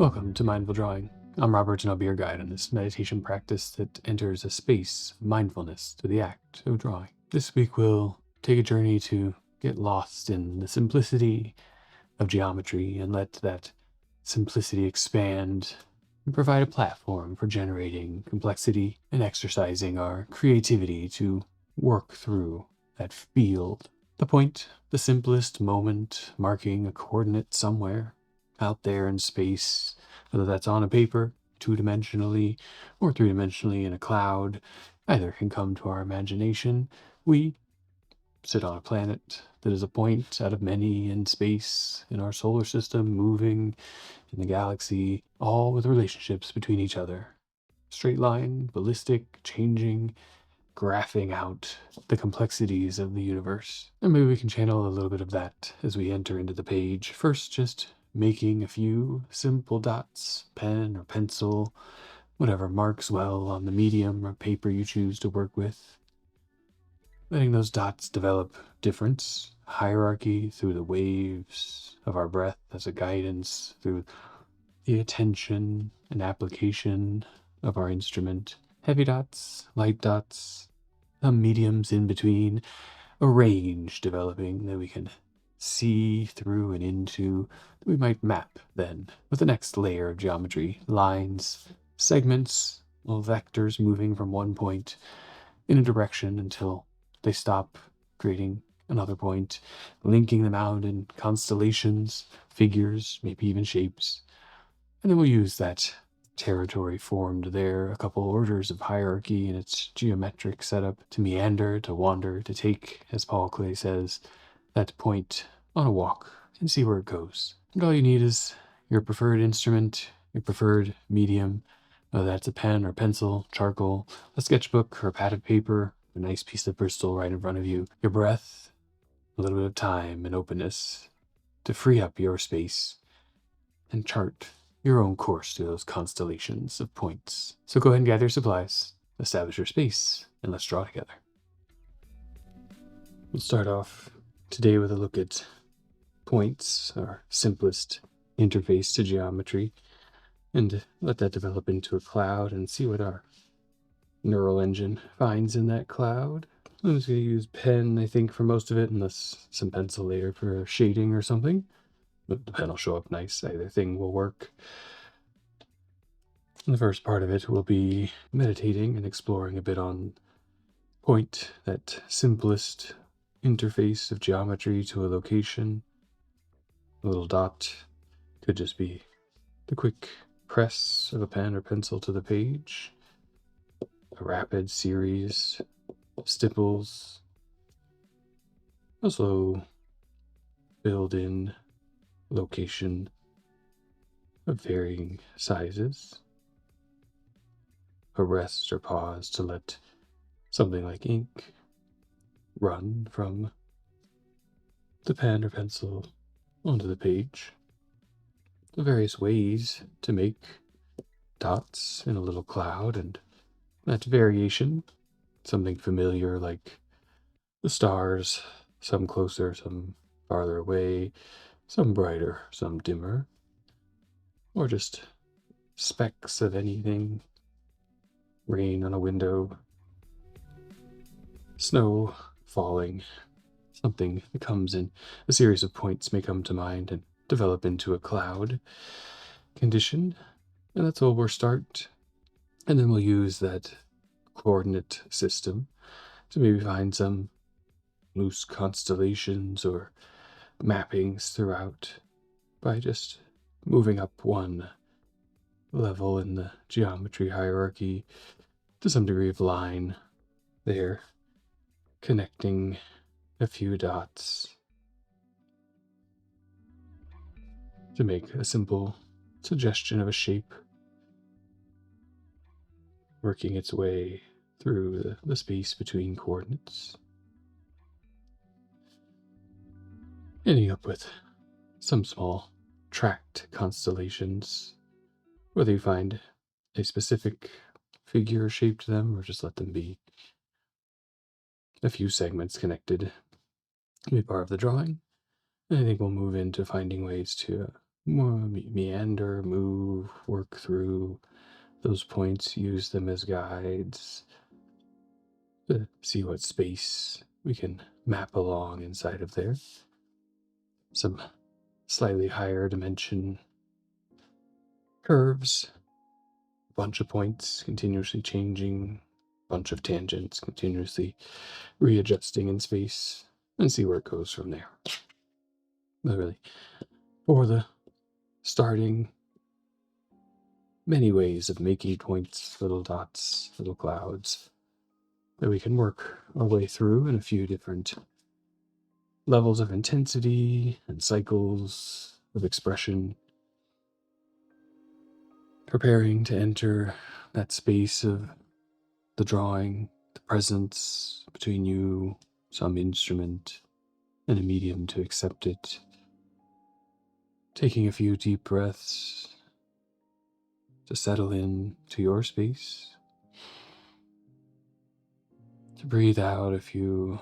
Welcome to Mindful Drawing. I'm Robert, and I'll be your guide on this meditation practice that enters a space of mindfulness through the act of drawing. This week we'll take a journey to get lost in the simplicity of geometry and let that simplicity expand and provide a platform for generating complexity and exercising our creativity to work through that field. The point, the simplest moment, marking a coordinate somewhere out there in space, whether that's on a paper, two-dimensionally, or three-dimensionally in a cloud, either can come to our imagination. We sit on a planet that is a point out of many in space, in our solar system, moving in the galaxy, all with relationships between each other. Straight line, ballistic, changing, graphing out the complexities of the universe. And maybe we can channel a little bit of that as we enter into the page. First, just making a few simple dots, pen or pencil, whatever marks well on the medium or paper you choose to work with. Letting those dots develop difference, hierarchy through the waves of our breath as a guidance, through the attention and application of our instrument. Heavy dots, light dots, some mediums in between, a range developing that we can see through and into, that we might map then with the next layer of geometry, lines, segments, little vectors moving from one point in a direction until they stop, creating another point, linking them out in constellations, figures, maybe even shapes. And then we'll use that territory formed there, a couple orders of hierarchy in its geometric setup, to meander, to wander, to take, as Paul Clay says, that point on a walk and see where it goes. And all you need is your preferred instrument, your preferred medium, whether that's a pen or pencil, charcoal, a sketchbook or a pad of paper, a nice piece of Bristol right in front of you, your breath, a little bit of time and openness to free up your space and chart your own course through those constellations of points. So go ahead and gather your supplies, establish your space, and let's draw together. We'll start off today with a look at points, our simplest interface to geometry, and let that develop into a cloud and see what our neural engine finds in that cloud. I'm just going to use pen, I think, for most of it, unless some pencil later for shading or something. But the pen will show up nice. Either thing will work. The first part of it will be meditating and exploring a bit on point, that simplest interface of geometry to a location. A little dot could just be the quick press of a pen or pencil to the page. A rapid series of stipples. Also build in location of varying sizes. A rest or pause to let something like ink run from the pen or pencil onto the page. The various ways to make dots in a little cloud, and that variation, something familiar like the stars, some closer, some farther away, some brighter, some dimmer, or just specks of anything. Rain on a window, snow falling, something that comes in a series of points may come to mind and develop into a cloud condition. And that's where we'll start. And then we'll use that coordinate system to maybe find some loose constellations or mappings throughout by just moving up one level in the geometry hierarchy to some degree of line there, connecting a few dots to make a simple suggestion of a shape, working its way through the space between coordinates, ending up with some small tracked constellations, whether you find a specific figure shape to them or just let them be a few segments connected to be part of the drawing. And I think we'll move into finding ways to meander, move, work through those points, use them as guides to see what space we can map along inside of there. Some slightly higher dimension curves, bunch of points continuously changing, bunch of tangents continuously readjusting in space, and see where it goes from there. But really, for the starting, many ways of making points, little dots, little clouds that we can work our way through in a few different levels of intensity and cycles of expression, preparing to enter that space of the drawing, the presence between you, some instrument, and a medium to accept it. Taking a few deep breaths to settle in to your space, to breathe out a few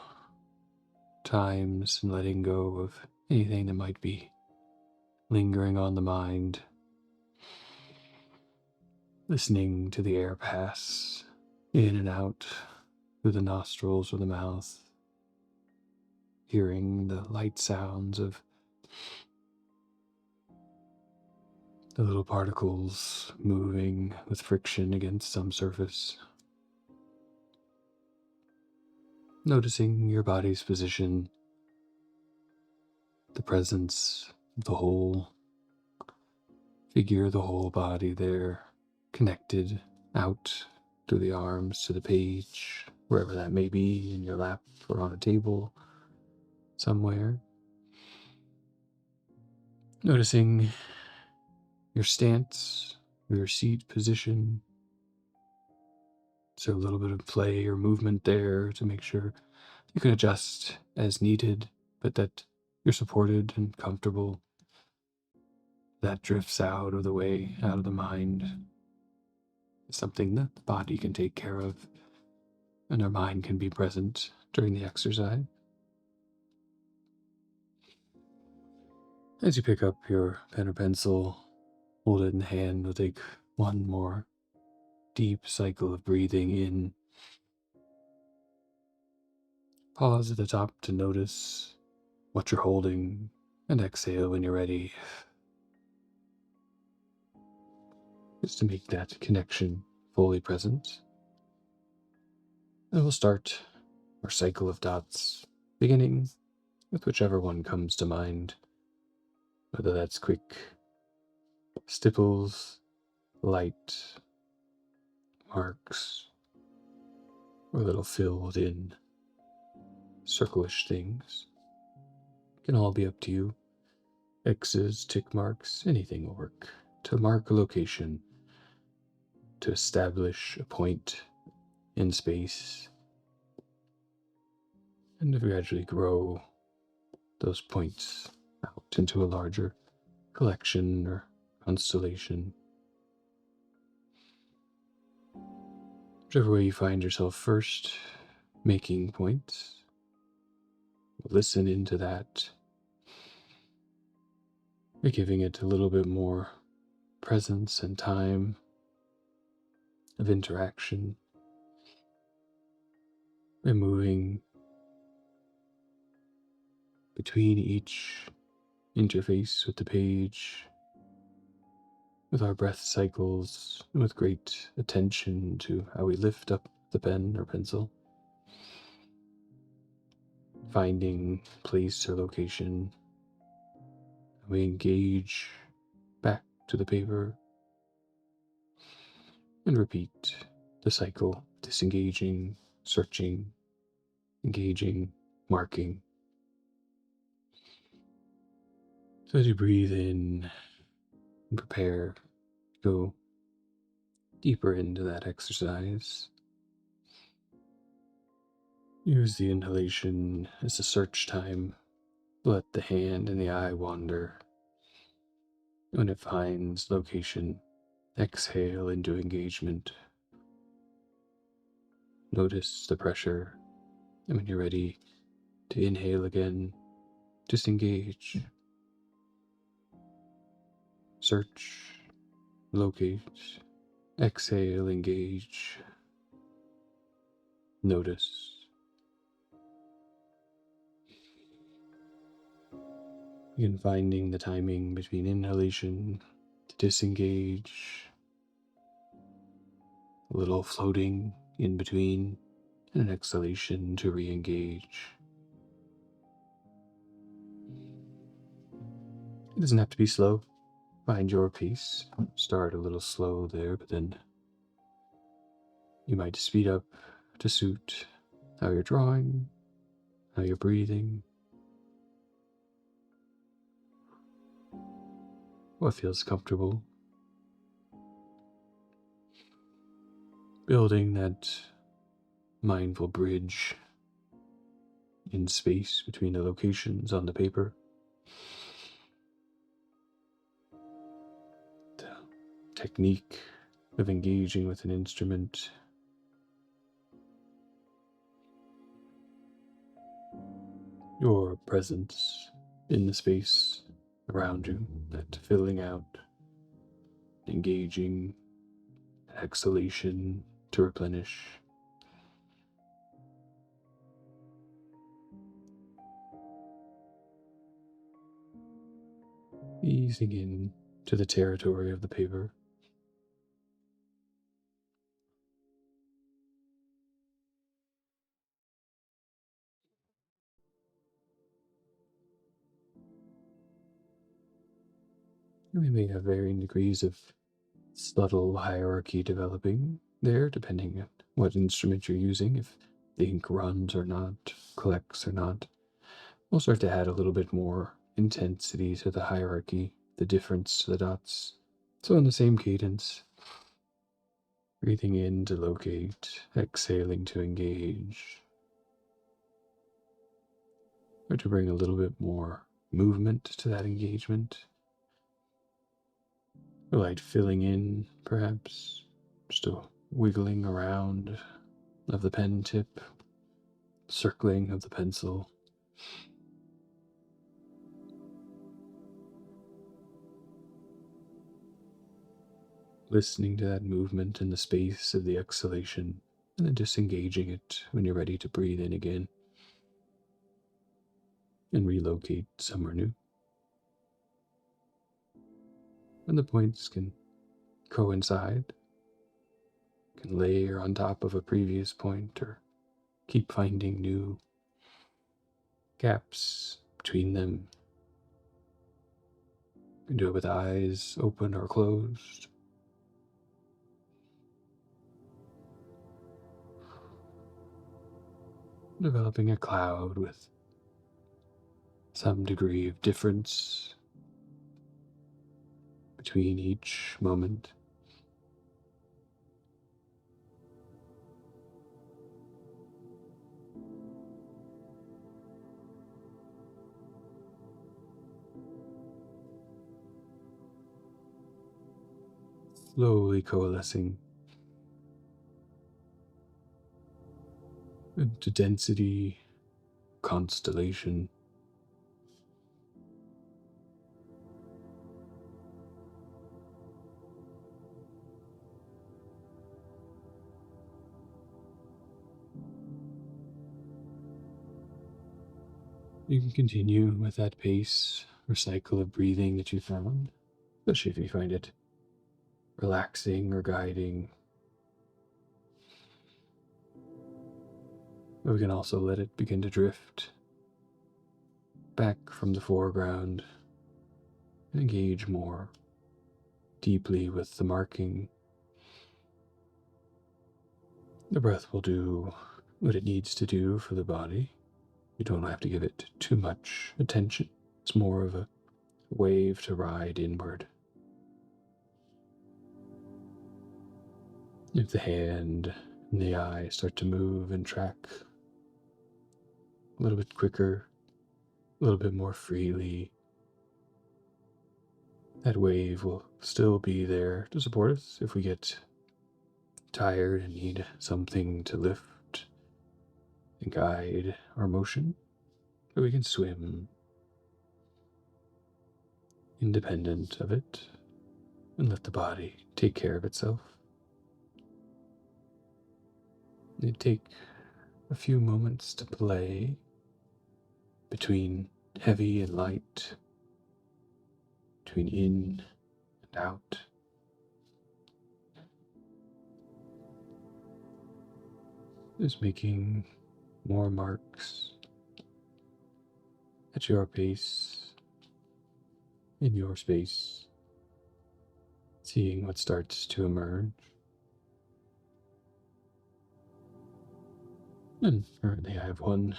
times and letting go of anything that might be lingering on the mind, listening to the air pass in and out through the nostrils or the mouth, hearing the light sounds of the little particles moving with friction against some surface. Noticing your body's position, the presence of the whole figure, the whole body there, connected out through the arms to the page, wherever that may be, in your lap or on a table somewhere. Noticing your stance, your seat position. So a little bit of play or movement there to make sure you can adjust as needed, but that you're supported and comfortable. That drifts out of the way, out of the mind. It's something that the body can take care of, and our mind can be present during the exercise. As you pick up your pen or pencil, hold it in the hand, we'll take one more deep cycle of breathing in. Pause at the top to notice what you're holding, and exhale when you're ready, just to make that connection fully present. And we'll start our cycle of dots, beginning with whichever one comes to mind, whether that's quick stipples, light marks, or little filled in circlish things. Can all be up to you. X's, tick marks, anything will work. To mark a location, to establish a point in space, and to gradually grow those points out into a larger collection or constellation. Whichever way you find yourself first making points, listen into that, by giving it a little bit more presence and time of interaction, by moving between each interface with the page, with our breath cycles, and with great attention to how we lift up the pen or pencil, finding place or location. We engage back to the paper and repeat the cycle, disengaging, searching, engaging, marking. So as you breathe in and prepare to go deeper into that exercise, use the inhalation as a search time. Let the hand and the eye wander. When it finds location, exhale into engagement. Notice the pressure, and when you're ready to inhale again, disengage. Search, locate, exhale, engage, notice. Begin finding the timing between inhalation to disengage, a little floating in between, and an exhalation to re-engage. It doesn't have to be slow. Find your pace. Start a little slow there, but then you might speed up to suit how you're drawing, how you're breathing, what feels comfortable. Building that mindful bridge in space between the locations on the paper. The technique of engaging with an instrument. Your presence in the space around you, that filling out, engaging, exhalation to replenish. Easing in to the territory of the paper. We may have varying degrees of subtle hierarchy developing there, depending on what instrument you're using, if the ink runs or not, collects or not. We'll start to add a little bit more intensity to the hierarchy, the difference to the dots. So in the same cadence, breathing in to locate, exhaling to engage, or to bring a little bit more movement to that engagement. A light filling in, perhaps, just a wiggling around of the pen tip, circling of the pencil. Listening to that movement in the space of the exhalation, and then disengaging it when you're ready to breathe in again and relocate somewhere new. And the points can coincide, can layer on top of a previous point, or keep finding new gaps between them. You can do it with eyes open or closed. Developing a cloud with some degree of difference between each moment. Slowly coalescing into density, constellation. You can continue with that pace or cycle of breathing that you found, especially if you find it relaxing or guiding. But we can also let it begin to drift back from the foreground and engage more deeply with the marking. The breath will do what it needs to do for the body. You don't have to give it too much attention. It's more of a wave to ride inward. If the hand and the eye start to move and track a little bit quicker, a little bit more freely, that wave will still be there to support us if we get tired and need something to lift and guide our motion. But we can swim independent of it. and let the body take care of itself. You take a few moments to play between heavy and light, between in and out. Just making more marks at your pace, in your space, seeing what starts to emerge. And currently I have one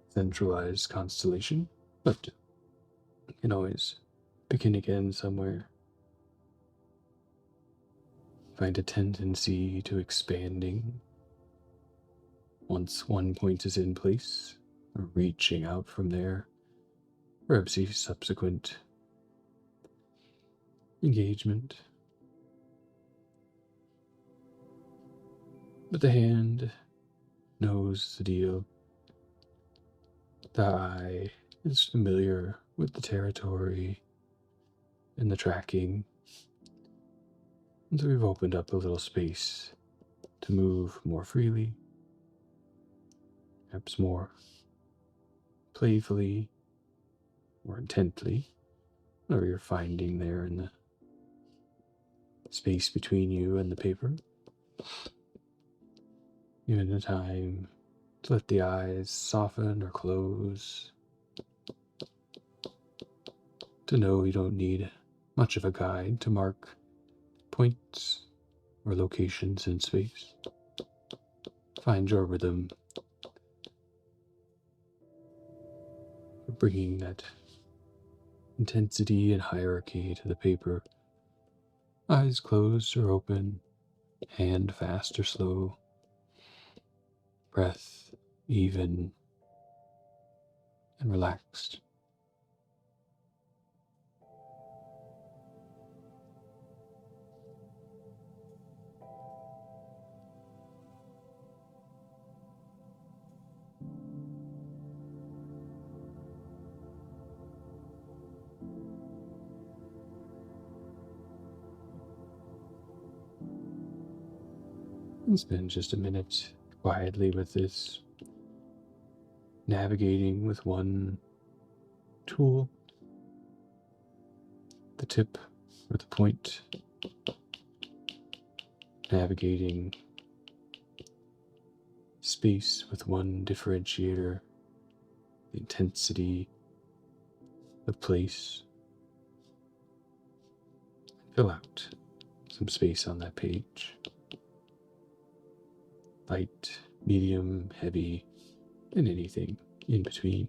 centralized constellation, but you can always begin again somewhere. Find a tendency to expanding once one point is in place, or reaching out from there, perhaps a subsequent engagement. But the hand knows the deal. The eye is familiar with the territory and the tracking. And so we've opened up a little space to move more freely, perhaps more playfully, more intently, whatever you're finding there in the space between you and the paper. Given the time to let the eyes soften or close, to know you don't need much of a guide to mark points or locations in space. Find your rhythm, bringing that intensity and hierarchy to the paper. Eyes closed or open, hand fast or slow, breath even and relaxed. And spend just a minute quietly with this, navigating with one tool, the tip or the point, navigating space with one differentiator, the intensity, the place. Fill out some space on that page. Light, medium, heavy, and anything in between.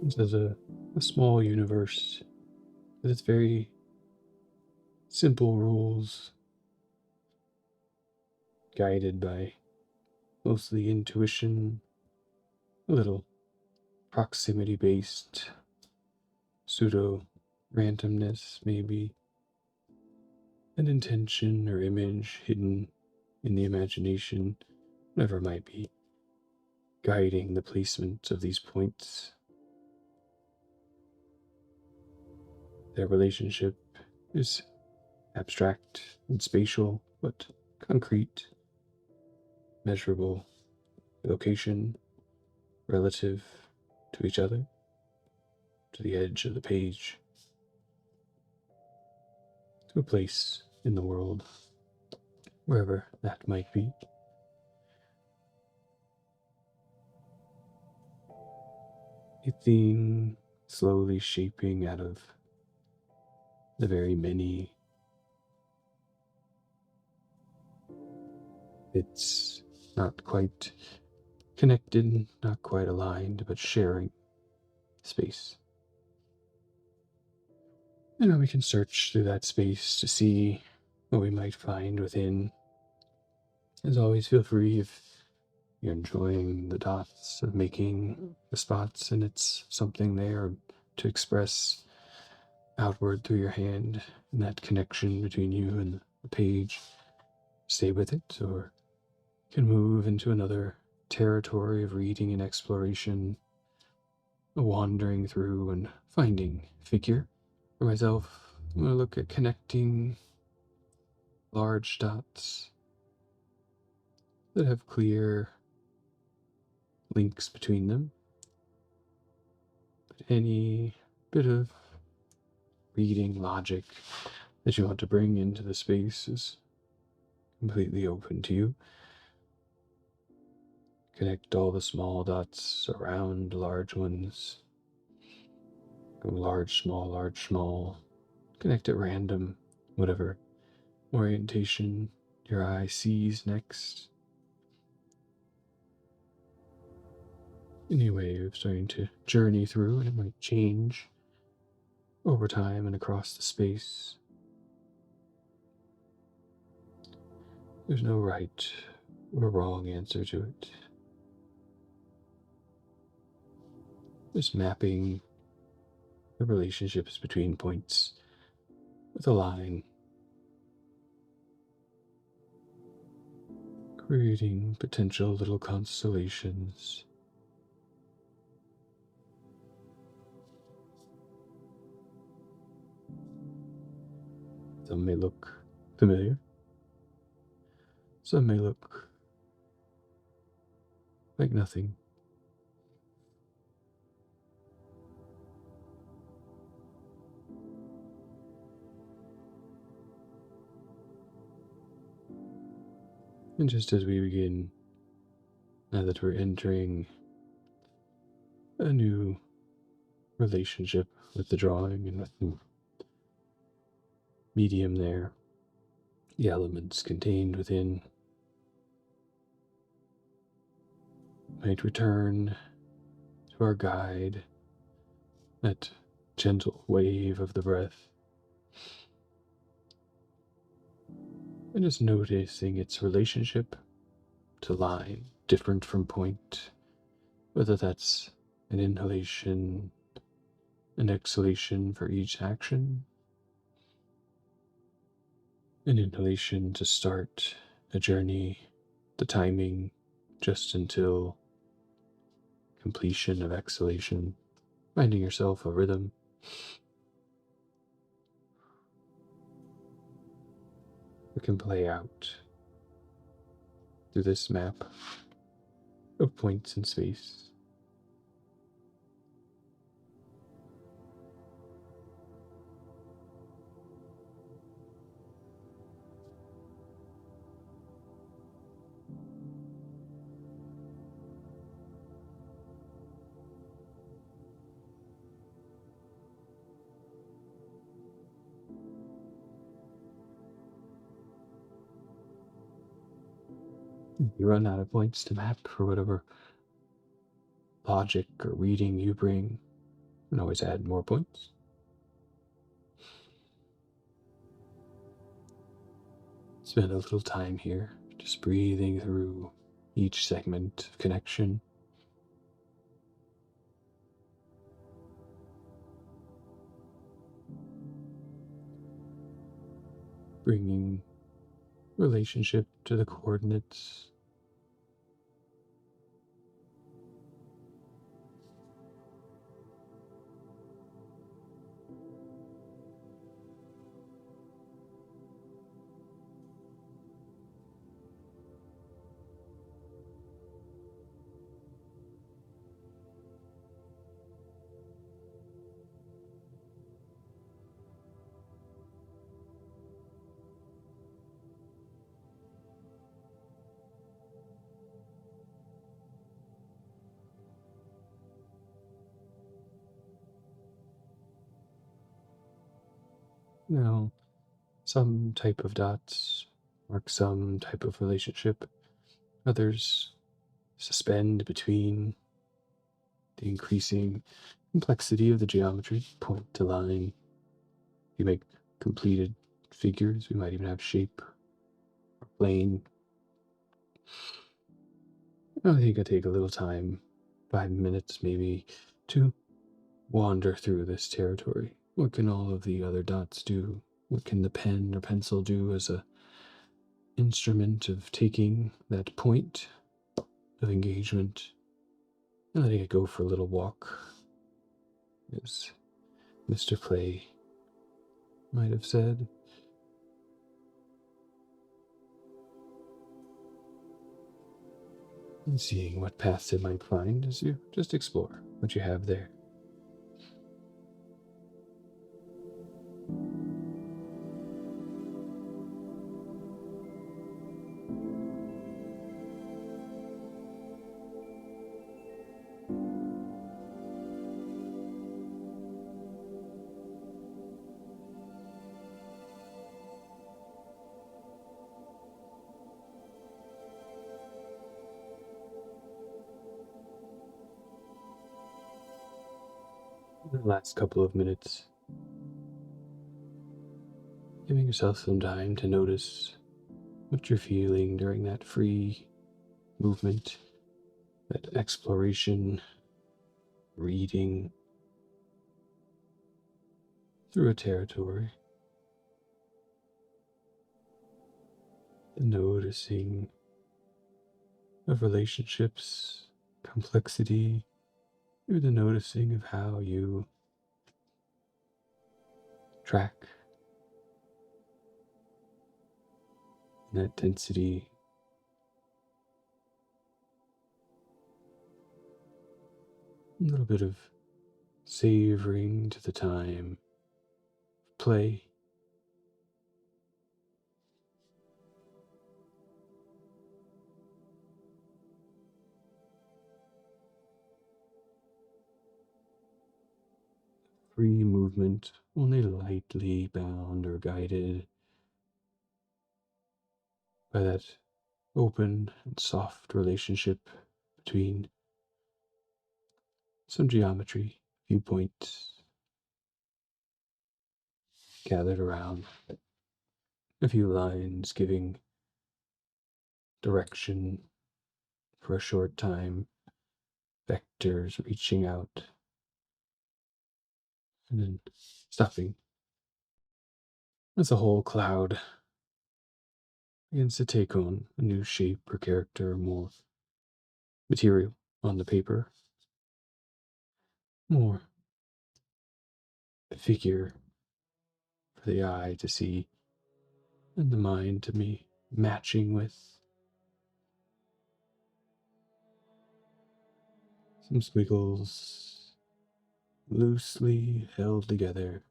This is a small universe with its very simple rules, guided by mostly intuition, a little proximity based, pseudo randomness, maybe, an intention or image hidden in the imagination, whatever might be guiding the placement of these points. Their relationship is abstract and spatial, but concrete, measurable, location, relative to each other, to the edge of the page, to a place in the world, wherever that might be. A thing slowly shaping out of the very many. It's not quite connected, not quite aligned, but sharing space. And then we can search through that space to see what we might find within. As always, feel free if you're enjoying the dots of making the spots and it's something there to express outward through your hand and that connection between you and the page. Stay with it, or can move into another territory of reading and exploration, wandering through and finding figure. For myself, I'm going to look at connecting large dots that have clear links between them. But any bit of reading logic that you want to bring into the space is completely open to you. Connect all the small dots around large ones. Go large, small, large, small. Connect at random, whatever orientation your eye sees next. Any way of starting to journey through, and it might change over time and across the space. There's no right or wrong answer to it. Just mapping the relationships between points with a line, creating potential little constellations. Some may look familiar, some may look like nothing. And just as we begin, now that we're entering a new relationship with the drawing and with the medium there, the elements contained within might return to our guide, that gentle wave of the breath, and just noticing its relationship to line, different from point, whether that's an inhalation, an exhalation for each action, an inhalation to start a journey, the timing just until completion of exhalation, finding yourself a rhythm. We can play out through this map of points in space. You run out of points to map for whatever logic or reading you bring, you can always add more points. Spend a little time here, just breathing through each segment of connection. Bringing relationship to the coordinates. Now, some type of dots mark some type of relationship. Others suspend between the increasing complexity of the geometry, point to line. You make completed figures. We might even have shape or plane. I think I take a little time, 5 minutes maybe, to wander through this territory. What can all of the other dots do? What can the pen or pencil do as a instrument of taking that point of engagement and letting it go for a little walk, as Mr. Play might have said. And seeing what paths it might find as you just explore what you have there. The last couple of minutes, giving yourself some time to notice what you're feeling during that free movement, that exploration, reading through a territory, the noticing of relationships, complexity, through the noticing of how you track that density. A little bit of savoring to the time, play. Free movement, only lightly bound or guided by that open and soft relationship between some geometry, viewpoints gathered around, a few lines giving direction for a short time, vectors reaching out, and then stopping as a whole cloud begins to take on a new shape or character, more material on the paper, more figure for the eye to see, and the mind to be matching with. Some squiggles loosely held together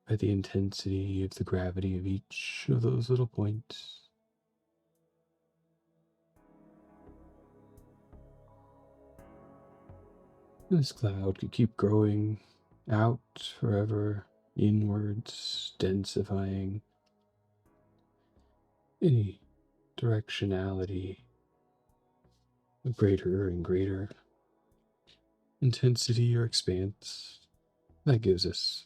by the intensity of the gravity of each of those little points. And this cloud could keep growing out forever, inwards, densifying. Any directionality of greater and greater intensity or expanse that gives us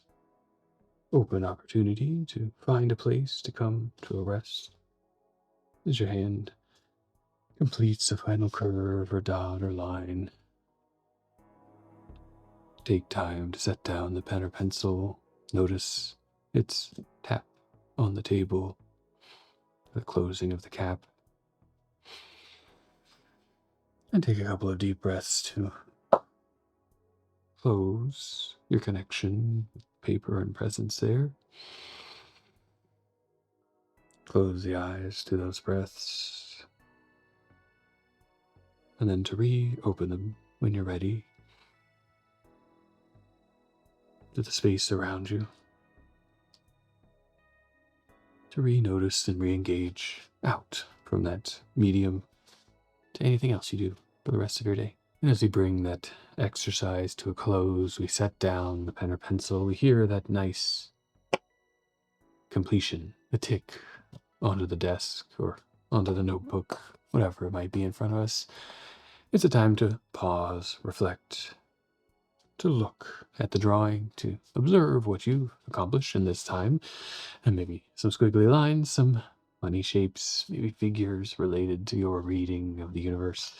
open opportunity to find a place to come to a rest as your hand completes a final curve or dot or line. Take time to set down the pen or pencil. Notice its tap on the table, the closing of the cap. And take a couple of deep breaths to close your connection with paper and presence there. Close the eyes to those breaths, and then to reopen them when you're ready to the space around you. To re-notice and re-engage out from that medium to anything else you do for the rest of your day. And as we bring that exercise to a close, we set down the pen or pencil, we hear that nice completion, the tick onto the desk or onto the notebook, whatever it might be in front of us. It's a time to pause, reflect, to look at the drawing, to observe what you've accomplished in this time, and maybe some squiggly lines, some funny shapes, maybe figures related to your reading of the universe.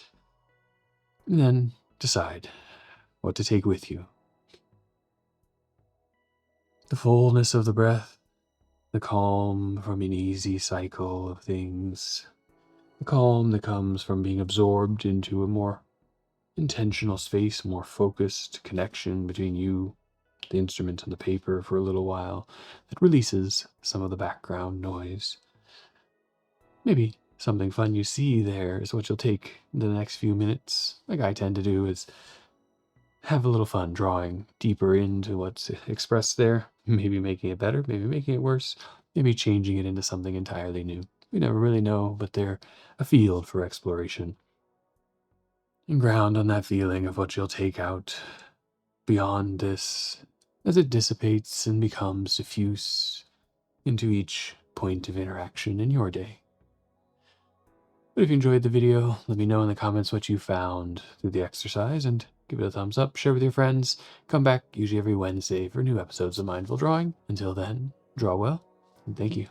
And then decide what to take with you. The fullness of the breath, the calm from an easy cycle of things, the calm that comes from being absorbed into a more intentional space, more focused connection between you, the instrument, and the paper for a little while, that releases some of the background noise. Maybe something fun you see there is what you'll take the next few minutes. Like I tend to do is have a little fun drawing deeper into what's expressed there, maybe making it better, maybe making it worse, maybe changing it into something entirely new. We never really know, but they're a field for exploration. And ground on that feeling of what you'll take out beyond this as it dissipates and becomes diffuse into each point of interaction in your day. But if you enjoyed the video, let me know in the comments what you found through the exercise, and give it a thumbs up, share with your friends. Come back usually every Wednesday for new episodes of Mindful Drawing. Until then, draw well, and thank you.